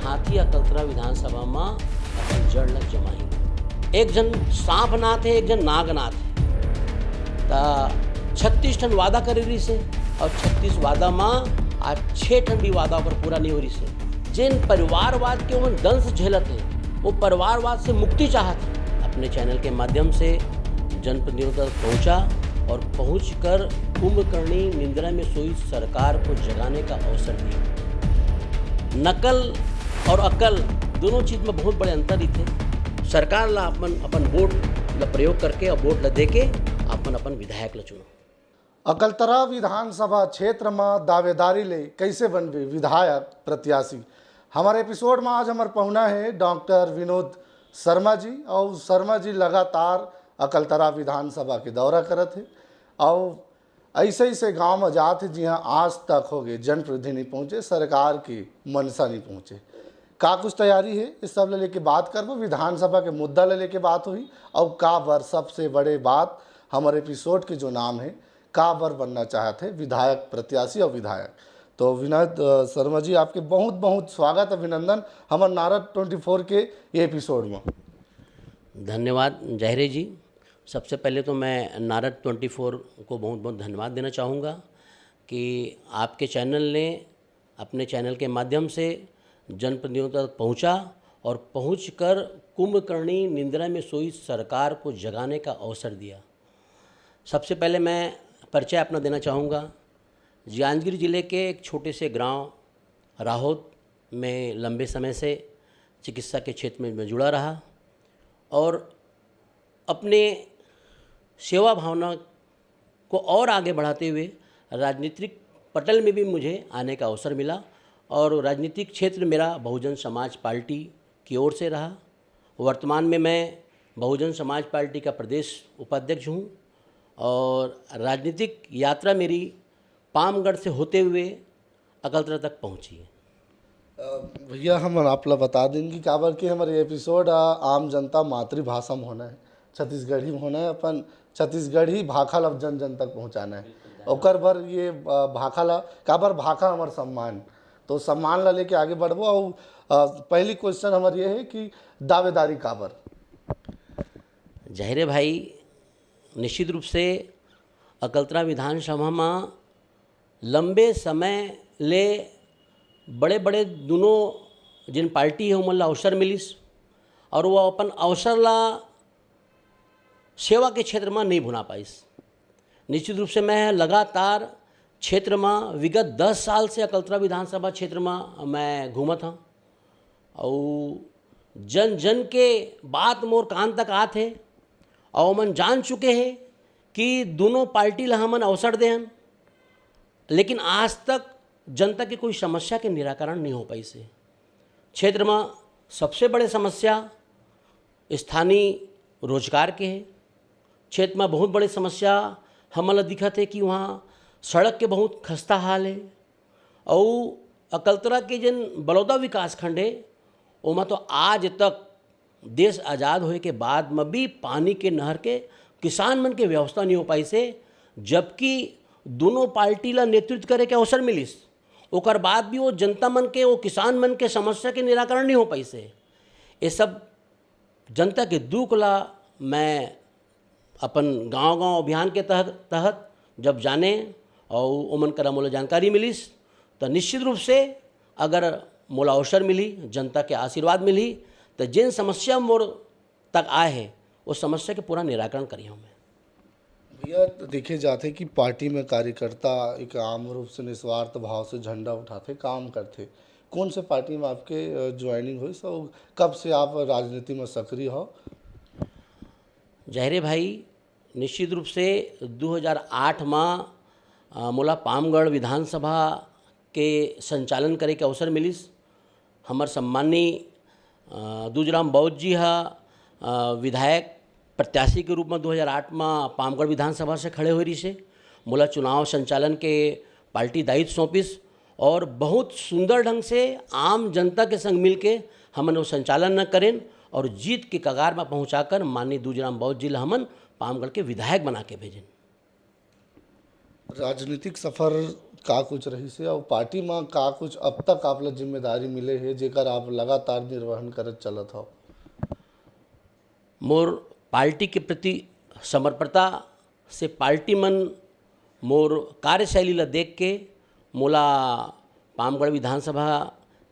हाथी अकलतरा विधानसभा में अपन जड़ लग जमाई। एक जन सांप नाथ है, एक जन नाग नाथ है। तो 36 ठन वादा करे रही से और 36 वादा में आज 6 ठन भी वादा पर पूरा नहीं हो रही से। जिन परिवारवाद के उन दंश झेलत है वो परिवारवाद से मुक्ति चाहत है। अपने चैनल के माध्यम से जनप्रतिनिधियों तक पहुँचा और पहुंचकर कुंभकर्णी निंद्रा में सोई सरकार को जगाने का अवसर दिया। नकल और अकल दोनों चीज़ में बहुत बड़े अंतर ही थे। सरकार ला अपन वोट ला प्रयोग करके और वोट ला दे के अपन विधायक ला चुनो। अकलतरा विधानसभा क्षेत्र में दावेदारी ले कैसे बनबे विधायक प्रत्याशी। हमारे एपिसोड में आज हमारे पहुना है डॉक्टर विनोद शर्मा जी। और शर्मा जी लगातार अकलतरा विधानसभा के दौरा करत है और ऐसे ऐसे गांव में जाते जहाँ आज तक हो गए जनप्रतिनिधि नहीं पहुँचे, सरकार की मनसा नहीं पहुँचे। का कुछ तैयारी है इस सब ले लेके बात करबो। विधानसभा के मुद्दा ले लेके बात हुई और का बर सबसे बड़े बात हमारे एपिसोड के जो नाम है का बर बनना चाहते विधायक प्रत्याशी और विधायक। तो विनोद शर्मा जी आपके बहुत बहुत स्वागत अभिनंदन हमारे नारद 24 के ये एपिसोड में। धन्यवाद जहरे जी। सबसे पहले तो मैं नारद 24 को बहुत बहुत धन्यवाद देना चाहूँगा कि आपके चैनल ने अपने चैनल के माध्यम से जनप्रतिनिधियों तक पहुँचा और पहुँचकर कुंभकर्णी निंद्रा में सोई सरकार को जगाने का अवसर दिया। सबसे पहले मैं परिचय अपना देना चाहूँगा। जांजगीर जिले के एक छोटे से गांव राहोत में लंबे समय से चिकित्सा के क्षेत्र में मैं जुड़ा रहा और अपने सेवा भावना को और आगे बढ़ाते हुए राजनीतिक पटल में भी मुझे आने का अवसर मिला और राजनीतिक क्षेत्र मेरा बहुजन समाज पार्टी की ओर से रहा। वर्तमान में मैं बहुजन समाज पार्टी का प्रदेश उपाध्यक्ष हूँ और राजनीतिक यात्रा मेरी पामगढ़ से होते हुए अकलतरा तक पहुँची है। भैया हम आपला बता देंगे कि काबर के हमारे एपिसोड आम जनता मातृभाषा में होना है, छत्तीसगढ़ी में होना है। अपन छत्तीसगढ़ी भाखा ला जन जन तक पहुँचाना है। ओकर बर ये भाखा ला काबर भाखा हमार सम्मान, तो सम्मान ला लेके आगे बढ़बो। और पहली क्वेश्चन हमारी ये है कि दावेदारी काबर। जहरे भाई, निश्चित रूप से अकलतरा विधानसभा में लंबे समय ले बड़े बड़े दोनों जिन पार्टी है उमन ला अवसर मिलिस और वो अपन अवसर ला सेवा के क्षेत्र में नहीं भुना पाइस। निश्चित रूप से मैं लगातार क्षेत्र में विगत 10 साल से अकलतरा विधानसभा क्षेत्र में मैं घूमत हूँ और जन जन के बात मोर कान तक आते और मन जान चुके हैं कि दोनों पार्टी ला हमन अवसर देहन, लेकिन आज तक जनता की कोई समस्या के निराकरण नहीं हो पाई से। क्षेत्र में सबसे बड़े समस्या स्थानीय रोजगार के है। क्षेत्र में बहुत बड़ी समस्या हमला दिखत है कि वहाँ सड़क के बहुत खस्ता हाल है और अकलतरा के जिन बलौदा विकास खंड है ओमा तो आज तक देश आज़ाद होए के बाद में भी पानी के नहर के किसान मन के व्यवस्था नहीं हो पाई से। जबकि दोनों पार्टी ला नेतृत्व करे के अवसर मिलिस, ओकर बाद भी वो जनता मन के वो किसान मन के समस्या के निराकरण नहीं हो पाई से। ये सब जनता के दुख ला मैं अपन गांव-गांव अभियान के तहत जब जाने और ओमन करा मोला जानकारी मिलिस तो निश्चित रूप से अगर मोला अवसर मिली, जनता के आशीर्वाद मिली तो जिन समस्या मोर तक आए हैं उस समस्या के पूरा निराकरण करी हूँ मैं। भैया देखे जाते कि पार्टी में कार्यकर्ता एक आम रूप से निस्वार्थ भाव से झंडा उठाते काम करते। कौन से पार्टी में आपके ज्वाइनिंग हुई, सब कब से आप राजनीति में सक्रिय हो। जहरे भाई, निश्चित रूप से 2008 में मोला पामगढ़ विधानसभा के संचालन करे के अवसर मिलिस। हमार सम्मानी दूजराम बौद्ध जी विधायक प्रत्याशी के रूप में 2008 में पामगढ़ विधानसभा से खड़े हुए रही से। मोला चुनाव संचालन के पार्टी दायित्व सौंपिस और बहुत सुंदर ढंग से आम जनता के संग मिल के हमन वो संचालन न करें और जीत के कगार में पहुंचाकर माननीय दूजराम बौद्ध जी हमन पामगढ़ के विधायक बना के भेजें। राजनीतिक सफ़र का कुछ रही से और पार्टी में का कुछ अब तक आप लोग जिम्मेदारी मिले है जेकर आप लगातार निर्वहन करत चलत हो? मोर पार्टी के प्रति समर्पणता से पार्टी मन मोर कार्यशैली ला देख के मोला पामगढ़ विधानसभा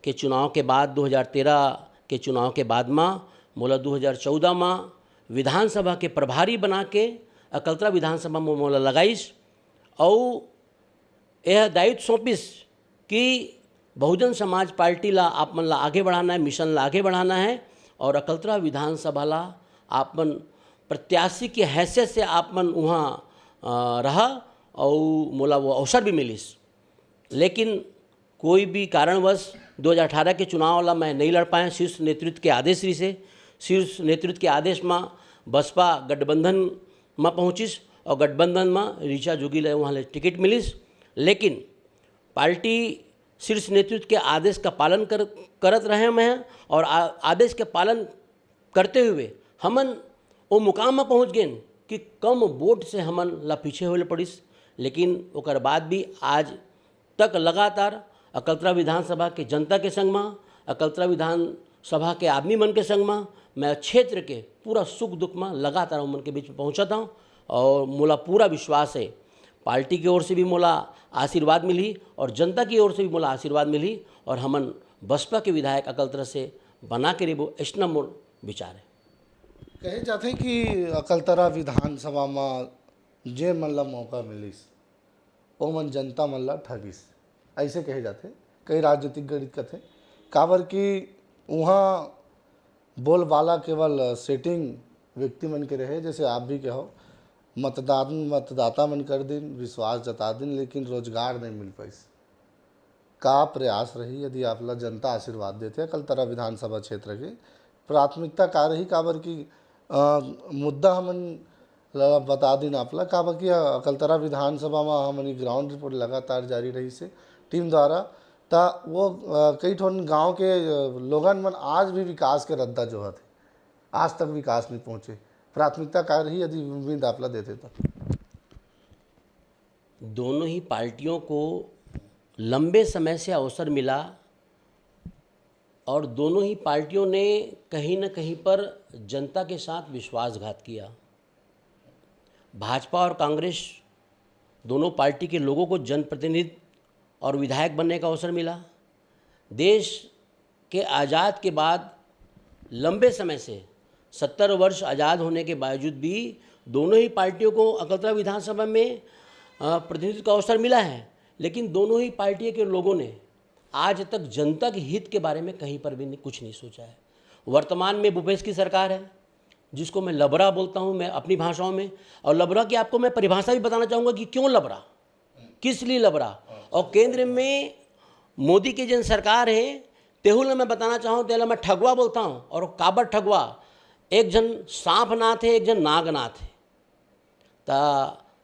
के चुनाव के बाद 2013 के चुनाव के बाद में मोला 2014 में विधानसभा के प्रभारी बना के अकलतरा विधानसभा में मोला लगाइस और यह दायित्व सौंपिस कि बहुजन समाज पार्टी ला आप मन ला आगे बढ़ाना है, मिशन ला आगे बढ़ाना है और अकलतरा विधानसभा ला आपमन प्रत्याशी की हैसियत से आपमन वहाँ रहा और मोला वो अवसर भी मिलिस। लेकिन कोई भी कारणवश 2018 के चुनाव ला मैं नहीं लड़ पाया शीर्ष नेतृत्व के आदेश से। शीर्ष नेतृत्व के आदेश में बसपा गठबंधन में पहुँचिस और गठबंधन में ऋचा जोगी ले वहाँ ले टिकट मिलिस। लेकिन पार्टी शीर्ष नेतृत्व के आदेश का पालन करत रहे हैं और आदेश के पालन करते हुए हमन वो मुकाम में पहुँच गए कि कम वोट से हमन ला पीछे होले पड़िस। लेकिन ओकर बाद भी आज तक लगातार अकलतरा विधानसभा के जनता के संग में, अकलतरा विधानसभा के आदमी मन के संग में मैं क्षेत्र के पूरा सुख दुख में लगातार उमन के बीच में पहुँचता हूँ और मोला पूरा विश्वास है पार्टी की ओर से भी मोला आशीर्वाद मिली और जनता की ओर से भी मोला आशीर्वाद मिली और हमन बसपा के विधायक अकलतरा से बना के रेबो ऐसा मोर विचार है। कहे जाते हैं कि अकलतरा विधानसभा में जे मन ला मौका मिलिस ओ मन जनता मन ला ठगिस, ऐसे कहे जाते। कई राजनीतिक गणित कथे काबर कि वहाँ बोलबाला केवल सेटिंग व्यक्ति मन के रहे, जैसे आप भी कहो मतदाता मन कर दिन विश्वास जता दिन लेकिन रोजगार नहीं मिल पाइस। का प्रयास रही यदि आप ला जनता आशीर्वाद देते अकलतरा विधानसभा क्षेत्र के प्राथमिकता का रही? काबर की मुद्दा हमन ला बता दिन आप ला काबर की अकलतरा विधानसभा में हमन ग्राउंड रिपोर्ट लगातार जारी रही से टीम द्वारा ता वो कई ठोन गांव के लोगन मन आज भी विकास के रद्दा जो है आज तक विकास नहीं पहुँचे। प्राथमिकता का रही यदि उम्मीद आप ला देते तो? दोनों ही पार्टियों को लंबे समय से अवसर मिला और दोनों ही पार्टियों ने कहीं न कहीं पर जनता के साथ विश्वासघात किया। भाजपा और कांग्रेस दोनों पार्टी के लोगों को जनप्रतिनिधि और विधायक बनने का अवसर मिला। देश के आज़ाद के बाद लंबे समय से 70 वर्ष आज़ाद होने के बावजूद भी दोनों ही पार्टियों को अकलतरा विधानसभा में प्रतिनिधित्व का अवसर मिला है। लेकिन दोनों ही पार्टियों के लोगों ने आज तक जनता के हित के बारे में कहीं पर भी कुछ नहीं सोचा है। वर्तमान में भूपेश की सरकार है जिसको मैं लबरा बोलता हूं मैं अपनी भाषाओं में, और लबरा की आपको मैं परिभाषा भी बताना चाहूँगा कि क्यों लबरा, किस लिए लबरा। और केंद्र में मोदी की जिन सरकार है तेहुल मैं बताना चाहूँ तेला मैं ठगवा बोलता हूँ। और काबर ठगवा, एक जन सांप नाथ है एक जन नाग नाथ है। ता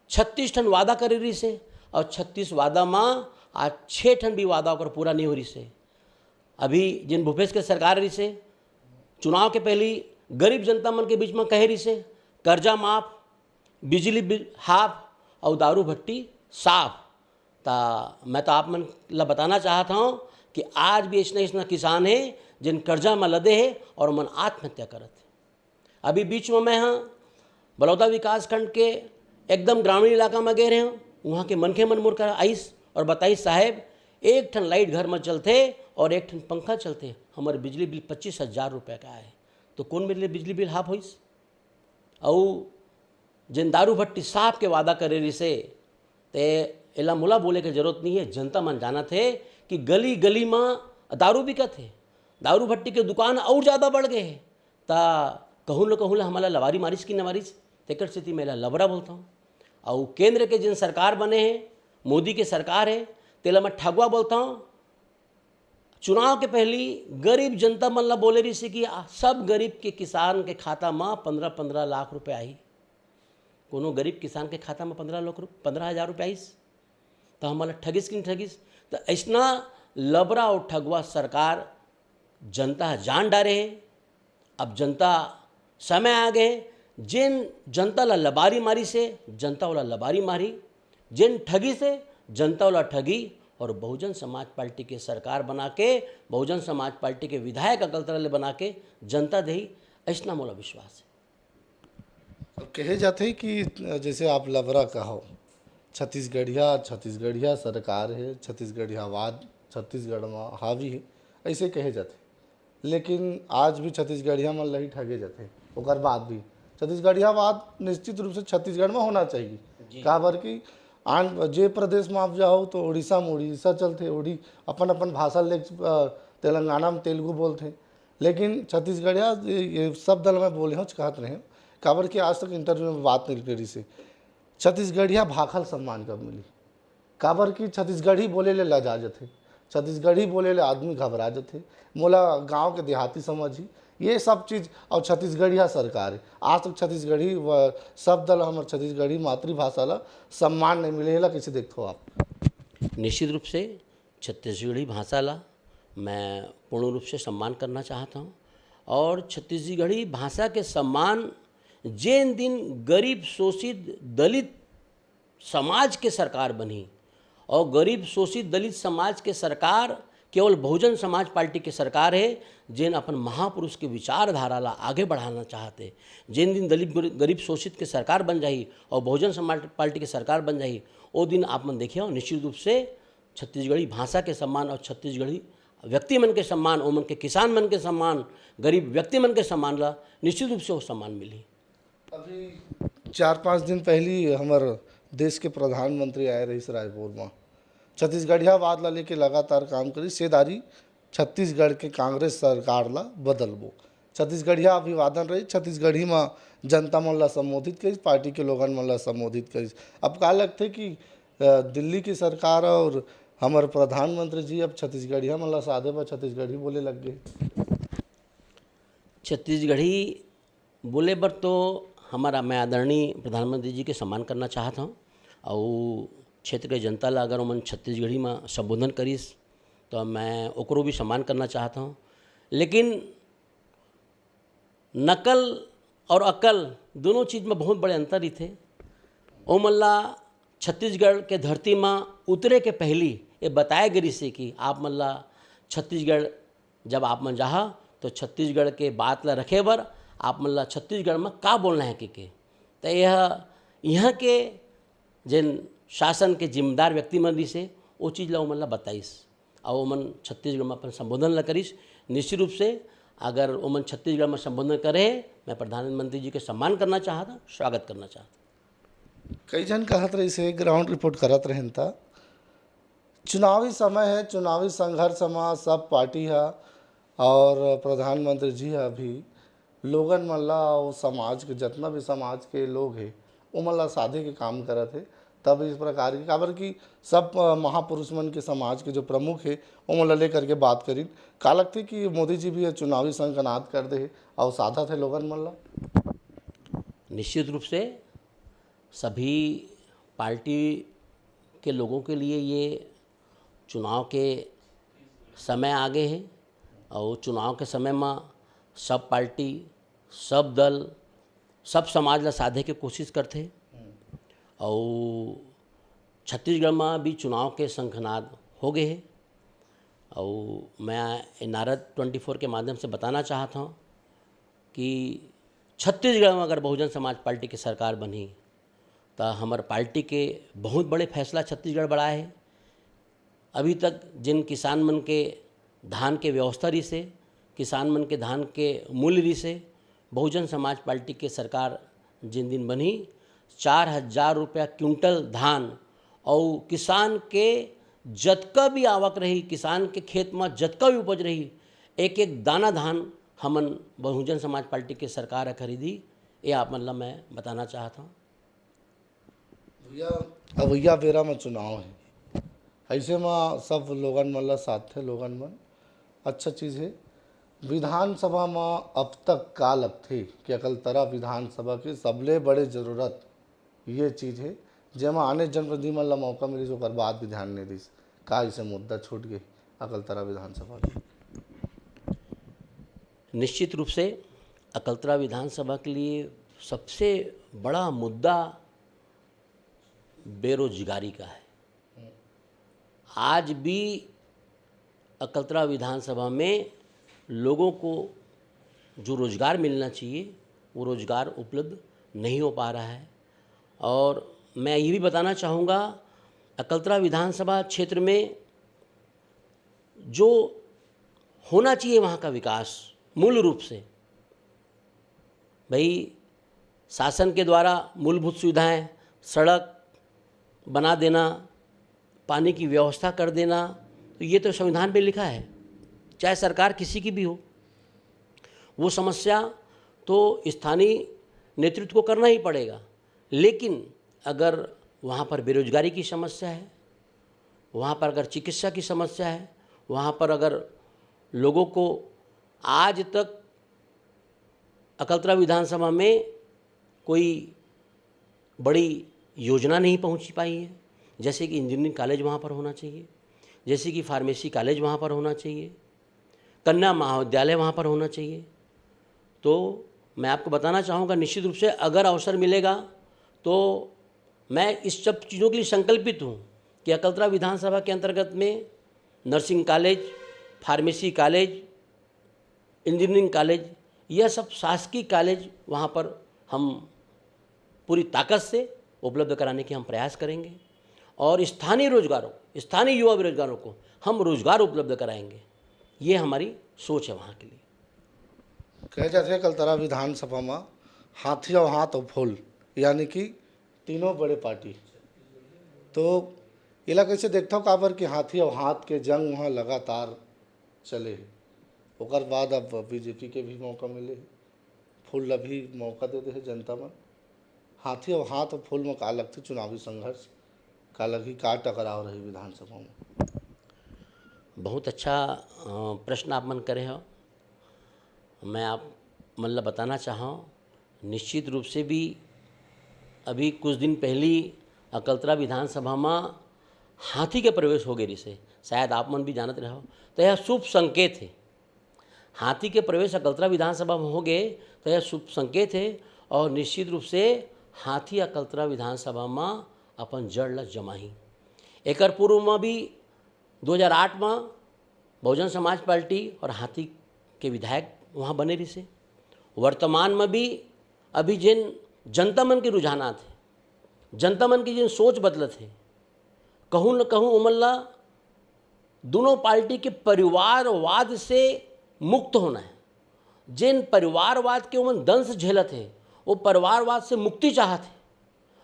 36 ठन वादा करे रही से और 36 वादा में आज 6 ठन भी वादा होकर पूरा नहीं हो रही से। अभी जिन भूपेश के सरकार रही से चुनाव के पहले गरीब जनता मन के बीच में कह रही से कर्जा माफ, बिजली बिल हाफ और दारू भट्टी साफ। ता मैं तो आप मन ला बताना चाहता हूँ कि आज भी इतना किसान है जिन कर्जा में लदे है और मन आत्महत्या करत है। अभी बीच में मैं हाँ बलौदा विकास खंड के एकदम ग्रामीण इलाका में गए रहे हूँ, वहाँ के मनखे मन मुड़ कर आइस और बताइस साहेब एक ठन लाइट घर में चलते और एक ठन पंखा चलते, हमारे बिजली बिल 25,000 रुपये का है। तो कौन मेरे लिए बिजली बिल हाफ होइस। और जिन दारू भट्टी साफ के वादा करे रही से ते एला मुला बोले के जरूरत नहीं है। जनता मन जाना थे कि गली गली में दारू बिकत है, दारू भट्टी के दुकान और ज़्यादा बढ़ गए हैं। ता कहूँ ला हमारा लवारी मारिस की नवारिस तेकर स्थिति में लबरा बोलता हूँ। और केंद्र के जिन सरकार बने हैं मोदी के सरकार है तेला मैं ठगवा बोलता हूँ। चुनाव के पहली गरीब जनता मन ला बोले रही से कि सब गरीब के किसान के खाता में 15-15 लाख रुपए आई। कोनो गरीब किसान के खाता में 15,000 रुपये आईस तो हमारा ठगिस कि नहीं ठगिस। तो ऐसा लबरा और ठगवा सरकार जनता जान डारे है। अब जनता समय आ गए जिन जनता ला लबारी मारी से जनता वाला लबारी मारी, जिन ठगी से जनता वाला ठगी और बहुजन समाज पार्टी के सरकार बना के, बहुजन समाज पार्टी के विधायक अकलतरा ले बना के जनता दही, ऐसा मोला विश्वास है। कहे जाते हैं कि जैसे आप लबरा कहो, छत्तीसगढ़िया सरकार है, छत्तीसगढ़ियावाद छत्तीसगढ़ में हावी है, ऐसे कहे जाते। लेकिन आज भी छत्तीसगढ़िया में लही ठगे जाते, ओकर बाद भी छत्तीसगढ़ियावाद निश्चित रूप से छत्तीसगढ़ में होना चाहिए। काबर कि आन जे प्रदेश में आप जाओ तो उड़ीसा में उड़ीसा चलते, अपन अपन भाषा ले, तेलंगाना में तेलुगु बोलते, लेकिन छत्तीसगढ़िया ये सब दल में बोले हो कहत रहे। काबर कि आज तक इंटरव्यू में बात नहीं करी से छत्तीसगढ़िया भाखल सम्मान कब मिली। काबर कि छत्तीसगढ़ी बोले ले लजा जाते, छत्तीसगढ़ी बोले ले आदमी घबरा जाते, मोला गांव के देहाती समझी ये सब चीज़। और छत्तीसगढ़िया सरकार है, आज तक छत्तीसगढ़ी सब दल हमारे छत्तीसगढ़ी मातृभाषा ला सम्मान नहीं मिले। ला कैसे देखते हो आप? निश्चित रूप से छत्तीसगढ़ी भाषा ला मैं पूर्ण रूप से सम्मान करना चाहता हूँ। और छत्तीसगढ़ी भाषा के सम्मान जिन दिन गरीब शोषित दलित समाज के सरकार बनी, और गरीब शोषित दलित समाज के सरकार केवल बहुजन समाज पार्टी की सरकार है, जिन अपन महापुरुष के विचारधारा ला आगे बढ़ाना चाहते। जिन दिन दलित गरीब शोषित के सरकार बन जाही और बहुजन समाज पार्टी की सरकार बन जाही, वो दिन आप मन देखिए निश्चित रूप से छत्तीसगढ़ी भाषा के सम्मान और छत्तीसगढ़ी व्यक्ति मन के सम्मान, वो मन के किसान मन के सम्मान, गरीब व्यक्ति मन के सम्मान ला निश्चित रूप से वो सम्मान मिली। अभी 4-5 दिन पहले हमारे देश के प्रधानमंत्री आए रही रायपुर में, छत्तीसगढ़ियावाद ला लेके लगातार काम करी। सेदारी छत्तीसगढ़ के कांग्रेस सरकार ला बदलबो, छत्तीसगढ़िया अभिवादन रही, छत्तीसगढ़ी में जनता मन ला संबोधित करी, पार्टी के लोगन मन ला संबोधित करी। अब का लगते कि दिल्ली की सरकार और हमारे प्रधानमंत्री जी अब छत्तीसगढ़िया मन ला साधे पर छत्तीसगढ़ी बोले लग गए। छत्तीसगढ़ी बोले पर तो हमारा मैं आदरणीय प्रधानमंत्री जी के सम्मान करना चाहता हूँ। और क्षेत्र के जनता ला अगर उमन छत्तीसगढ़ी में संबोधन करीस तो मैं ओकरो भी सम्मान करना चाहता हूँ। लेकिन नकल और अकल दोनों चीज़ में बहुत बड़े अंतर ही थे। ओ मल्ला छत्तीसगढ़ के धरती में उतरे के पहली ये बताया गई से कि आप मल्ला छत्तीसगढ़ जब आप मन जाहा तो छत्तीसगढ़ के बात ला रखे बर आप मल्ला छत्तीसगढ़ में का बोलना है कि तो यह यहाँ के जिन शासन के जिम्मेदार व्यक्ति मन से वो चीज़ ला ओमन ला बताइस और ओमन छत्तीसगढ़ में अपन संबोधन ला करीस। निश्चित रूप से अगर ओमन छत्तीसगढ़ में संबोधन करे मैं प्रधानमंत्री जी के सम्मान करना चाहता, स्वागत करना चाहता। कई जन कहत रही से ग्राउंड रिपोर्ट करत रहन था, चुनावी समय है, चुनावी संघर्ष में सब पार्टी है और प्रधानमंत्री जी है भी लोगन मन ला और समाज के जितना भी समाज के लोग है वो मन ला साधे के काम करत है। तब इस प्रकार की काबर की सब महापुरुष मन के समाज के जो प्रमुख है वो मन ला लेकर के बात करी। का लगती कि मोदी जी भी चुनावी संकनाद कर दे और साधा थे लोगन मन ला? निश्चित रूप से सभी पार्टी के लोगों के लिए ये चुनाव के समय आगे है और चुनाव के समय में सब पार्टी, सब दल, सब समाज ला साधे के कोशिश करते। और छत्तीसगढ़ में भी चुनाव के शंखनाद हो गए हैं। और मैं नारद 24 के माध्यम से बताना चाहता हूँ कि छत्तीसगढ़ में अगर बहुजन समाज पार्टी की सरकार बनी तो हमारे पार्टी के बहुत बड़े फैसला छत्तीसगढ़ बढ़ाए है। अभी तक जिन किसान मन के धान के व्यवस्था रही से, किसान मन के धान के मूल्य रही से, बहुजन समाज पार्टी के सरकार जिन दिन बनी 4,000 रुपया क्विंटल धान और किसान के जतका भी आवक रही, किसान के खेत में जतका भी उपज रही, एक एक दाना धान हमन बहुजन समाज पार्टी के सरकार खरीदी। ये आप मन ला मैं बताना चाहता हूँ। भैया बेरा में चुनाव है, ऐसे में सब लोगन मन ला साथ थे लोगन मन अच्छा चीज़ है। विधानसभा में अब तक का लगथे कि अकलतरा विधानसभा की सबले बड़े ज़रूरत ये चीज़ है जेमा आने जनप्रतिनिधि मन ला मौका मिली ओकर बाद भी ध्यान नहीं दिस, का इसे मुद्दा छूट गई अकलतरा विधानसभा की? निश्चित रूप से अकलतरा विधानसभा के लिए सबसे बड़ा मुद्दा बेरोजगारी का है। आज भी अकलतरा विधानसभा में लोगों को जो रोज़गार मिलना चाहिए वो रोज़गार उपलब्ध नहीं हो पा रहा है। और मैं ये भी बताना चाहूँगा, अकलतरा विधानसभा क्षेत्र में जो होना चाहिए वहाँ का विकास मूल रूप से, भाई शासन के द्वारा मूलभूत सुविधाएं, सड़क बना देना, पानी की व्यवस्था कर देना, तो ये तो संविधान में लिखा है, चाहे सरकार किसी की भी हो। वो समस्या तो स्थानीय नेतृत्व को करना ही पड़ेगा। लेकिन अगर वहाँ पर बेरोजगारी की समस्या है, वहाँ पर अगर चिकित्सा की समस्या है, वहाँ पर अगर लोगों को आज तक अकलतरा विधानसभा में कोई बड़ी योजना नहीं पहुँच पाई है, जैसे कि इंजीनियरिंग कॉलेज वहाँ पर होना चाहिए, जैसे कि फार्मेसी कॉलेज वहाँ पर होना चाहिए, कन्या महाविद्यालय वहाँ पर होना चाहिए, तो मैं आपको बताना चाहूँगा निश्चित रूप से अगर अवसर मिलेगा तो मैं इस सब चीज़ों के लिए संकल्पित हूँ कि अकलतरा विधानसभा के अंतर्गत में nursing college, pharmacy college, engineering college, यह सब शासकीय कॉलेज वहाँ पर हम पूरी ताकत से उपलब्ध कराने के हम प्रयास करेंगे और स्थानीय रोजगारों, स्थानीय युवा बेरोजगारों को हम रोजगार उपलब्ध कराएंगे। ये हमारी सोच है वहाँ के लिए। कह जाते हैं अकलतरा विधानसभा में हाथी और हाथ और फूल, यानी कि तीनों बड़े पार्टी, तो इला कैसे देखता हूँ काबर कि हाथी और हाथ के जंग वहाँ लगातार चले, ओकर बाद अब बीजेपी के भी मौका मिले, फूल भी मौका दे दे जनता में। हाथी और हाथ और फूल में का लगती चुनावी संघर्ष का लगी, का टकराव रही विधानसभा में? बहुत अच्छा प्रश्न आप मन करे हो। मैं आप मतलब बताना चाहूँ, निश्चित रूप से भी अभी कुछ दिन पहले अकलतरा विधानसभा में हाथी के प्रवेश हो गए से, शायद आप मन भी जानते रहो, तो यह शुभ संकेत है। हाथी के प्रवेश अकलतरा विधानसभा में हो गए तो यह शुभ संकेत है और निश्चित रूप से हाथी अकलतरा विधानसभा में अपन जड़ ल जमाही। एक पूर्व में भी 2008 में बहुजन समाज पार्टी और हाथी के विधायक वहाँ बने रही से। वर्तमान में भी अभी जिन जनता मन के रुझानात है, जनता मन की जिन सोच बदलत है, कहूँ न कहूँ उमल्ला दोनों पार्टी के परिवारवाद से मुक्त होना है। जिन परिवारवाद के उमन दंश झेलत है वो परिवारवाद से मुक्ति चाहत है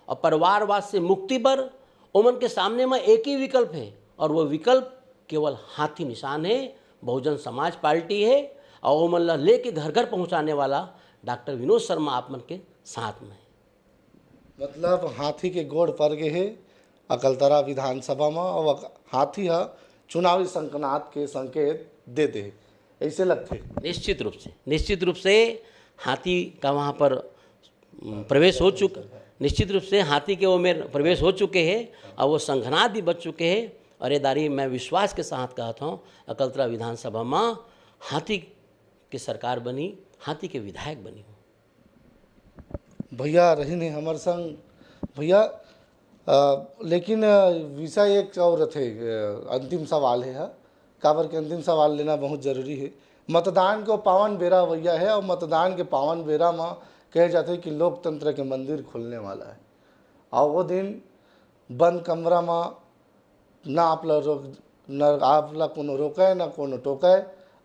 और परिवारवाद से मुक्ति पर उमन के सामने में एक ही विकल्प है और वो विकल्प केवल हाथी निशान है, बहुजन समाज पार्टी है और उमन ला लेके घर घर पहुंचाने वाला डॉक्टर विनोद शर्मा आप मन के साथ में है। मतलब हाथी के गोड़ पर गए है अकलतरा विधानसभा में और हाथी है चुनावी संकनात के संकेत देते हैं, ऐसे लगते। निश्चित रूप से हाथी का वहाँ पर प्रवेश हो चुका, निश्चित रूप से हाथी के वो में प्रवेश हो चुके हैं और वो संघनात भी बच चुके हैं। और ये दारी मैं विश्वास के साथ कहता हूँ अकलतरा विधानसभा में हाथी की सरकार बनी, हाथी के विधायक बनी हो। भैया रही नहीं हमारे संग भैया, लेकिन विषय एक और थे, अंतिम सवाल है काबर के अंतिम सवाल लेना बहुत जरूरी है। मतदान को पावन बेरा भैया है और मतदान के पावन बेरा में कहे जाते हैं कि लोकतंत्र के मंदिर खुलने वाला है और वो दिन बंद कमरा में ना आपला कोनो रोके ना कोनो टोके,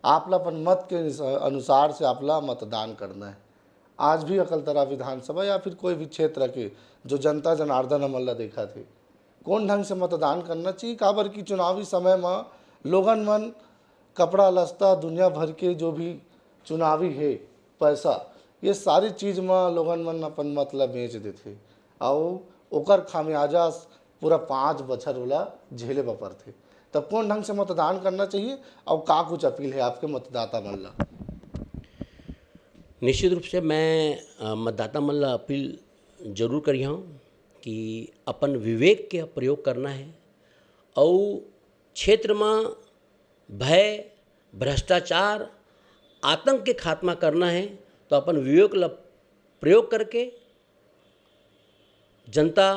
आपला अपन मत के अनुसार से आपला मतदान करना है। आज भी अकलतरा विधानसभा या फिर कोई भी क्षेत्र के जो जनता जनार्दन हमला देखा थे कौन ढंग से मतदान करना चाहिए, काबर की चुनावी समय में लोगन मन कपड़ा लस्ता दुनिया भर के जो भी चुनावी है पैसा, ये सारी चीज़ में लोगन मन अपन मतलब बेच देते और ओकर खामियाजा पूरा 5 बछर वाला झेले बपर थे। तब कौन ढंग से मतदान करना चाहिए और का कुछ अपील है आपके मतदाता मन ला? निश्चित रूप से मैं मतदाता मन ला अपील जरूर करी हूँ कि अपन विवेक के प्रयोग करना है और क्षेत्र में भय, भ्रष्टाचार, आतंक के खात्मा करना है तो अपन विवेक ला प्रयोग करके जनता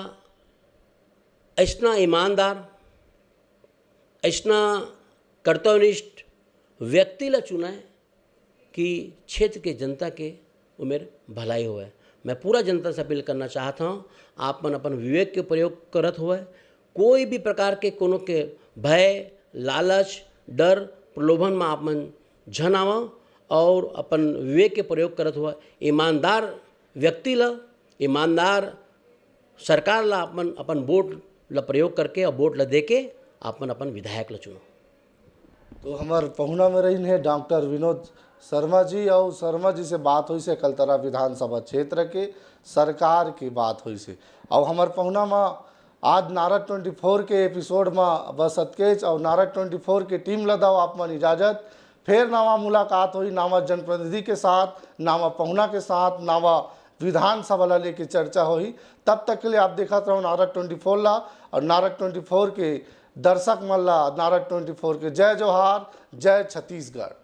ऐसा ईमानदार, ऐसा कर्तव्यनिष्ठ व्यक्ति ला चुना है कि क्षेत्र के जनता के उमेर भलाई होए। मैं पूरा जनता से अपील करना चाहता हूँ, आप मन अपन विवेक के प्रयोग करत हुए, कोई भी प्रकार के कोनो के भय, लालच, डर, प्रलोभन में आप मन झन आवा और अपन विवेक के प्रयोग करत हुआ ईमानदार व्यक्ति ला, ईमानदार सरकार ला अपन वोट ला प्रयोग करके और वोट ला देके अपन विधायक ला चुनो। तो हमार पहुना में रही है डॉक्टर विनोद शर्मा जी, और शर्मा जी से बात हुई से कलतरा विधानसभा क्षेत्र के सरकार की बात हुई से। और हमार पहुना में आज नारद 24 के एपिसोड में बस अतकेच और नारद 24 के टीम लदाओ आप मन इजाज़त। फिर नावा मुलाकात हुई, नावा जनप्रतिनिधि के साथ, नावा पहुना के साथ, नावा विधानसभा ला लेके चर्चा हुई। तब तक के लिए आप देखते रहो नारद 24 ला, और नारद 24 के दर्शक मन ला नारद 24 के जय जोहार, जय छत्तीसगढ़।